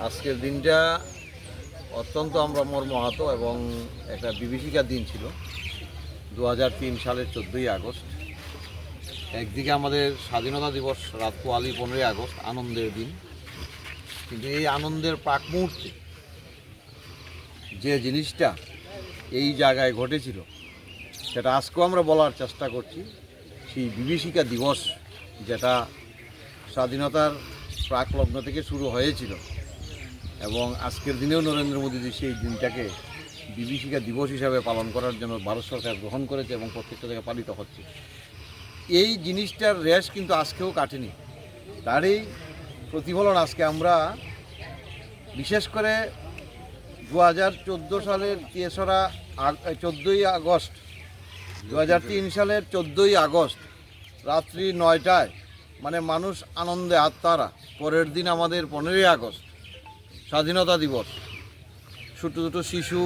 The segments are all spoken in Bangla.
আজকের দিনটা অত্যন্ত আমরা মর্মাহত এবং একটা বিভীষিকার দিন ছিল। 2003 সালের 14ই আগস্ট। একদিকে আমাদের স্বাধীনতা দিবস রাত পোয়ালি 15ই আগস্ট, আনন্দের দিন। কিন্তু এই আনন্দের প্রাক মুহূর্তে যে জিনিসটা এই জায়গায় ঘটেছিল সেটা আজকেও আমরা বলার চেষ্টা করছি। সেই বিভীষিকা দিবস যেটা স্বাধীনতার প্রাক লগ্ন থেকে শুরু হয়েছিল এবং আজকের দিনেও নরেন্দ্র মোদীজি সেই দিনটাকে বিভীষিকা দিবস হিসাবে পালন করার জন্য ভারত সরকার গ্রহণ করেছে এবং প্রত্যেকটা জায়গায় পালিত হচ্ছে। এই জিনিসটার রেশ কিন্তু আজকেও কাটেনি। তারই প্রতিফলন আজকে আমরা বিশেষ করে 2014 সালের 14ই আগস্ট 2003 সালের 14ই আগস্ট রাত্রি 9টায় মানে মানুষ আনন্দে আত্মারা। পরের দিন আমাদের 15ই আগস্ট স্বাধীনতা দিবস। ছোটো ছোটো শিশু,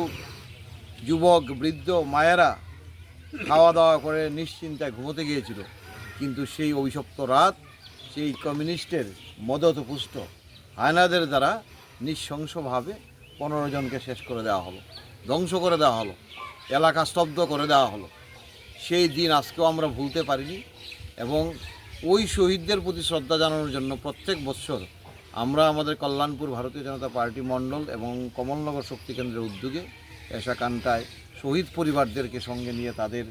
যুবক, বৃদ্ধ, মায়েরা খাওয়া দাওয়া করে নিশ্চিন্তায় ঘুমোতে গিয়েছিল। কিন্তু সেই অভিশপ্ত রাত সেই কমিউনিস্টের মদতপুষ্ট হায়নাদের দ্বারা নৃশংসভাবে 15 জনকে শেষ করে দেওয়া হলো, ধ্বংস করে দেওয়া হলো, এলাকা স্তব্ধ করে দেওয়া হলো। সেই দিন আজকেও আমরা ভুলতে পারিনি এবং ওই শহীদদের প্রতি শ্রদ্ধা জানানোর জন্য প্রত্যেক বছর আমরা আমাদের কল্যাণপুর ভারতীয় জনতা পার্টি মণ্ডল এবং কমলনগর শক্তি কেন্দ্রের উদ্যোগে এশাকান্তায় শহীদ পরিবারদেরকে সঙ্গে নিয়ে তাদের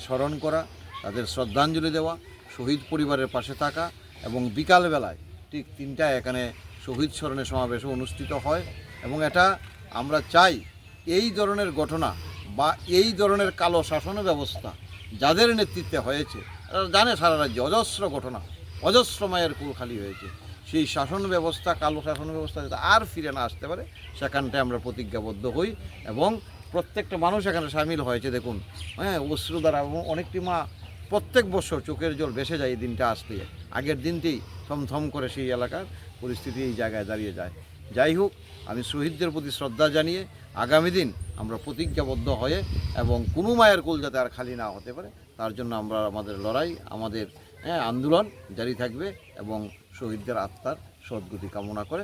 স্মরণ করা, তাদের শ্রদ্ধাঞ্জলি দেওয়া, শহীদ পরিবারের পাশে থাকা এবং বিকালবেলায় ঠিক 3টায় এখানে শহীদ স্মরণে সমাবেশও অনুষ্ঠিত হয়। এবং এটা আমরা চাই এই ধরনের ঘটনা বা এই ধরনের কালো শাসন ব্যবস্থা যাদের নেতৃত্বে হয়েছে, তারা জানে সারা রাজ্যে অজস্র ঘটনা, অজস্র মায়ের কুল খালি হয়েছে। সেই শাসন ব্যবস্থা, কালো শাসন ব্যবস্থা যাতে আর ফিরে না আসতে পারে সেখানটায় আমরা প্রতিজ্ঞাবদ্ধ হই এবং প্রত্যেকটা মানুষ এখানে সামিল হয়েছে। দেখুন, অশ্রু দ্বারা এবং অনেকটি মা প্রত্যেক বছর চোখের জল ভেসে যায় এই দিনটা আসতে। আগের দিনতেই থমথম করে সেই এলাকার পরিস্থিতি এই জায়গায় দাঁড়িয়ে যায়। যাই হোক, আমি শহীদদের প্রতি শ্রদ্ধা জানিয়ে আগামী দিন আমরা প্রতিজ্ঞাবদ্ধ হয়ে এবং কোনো মায়ের কোল যাতে আর খালি না হতে পারে তার জন্য আমরা আমাদের লড়াই, আমাদের আন্দোলন জারি থাকবে এবং শহীদদের আত্মার সদ্গতি কামনা করে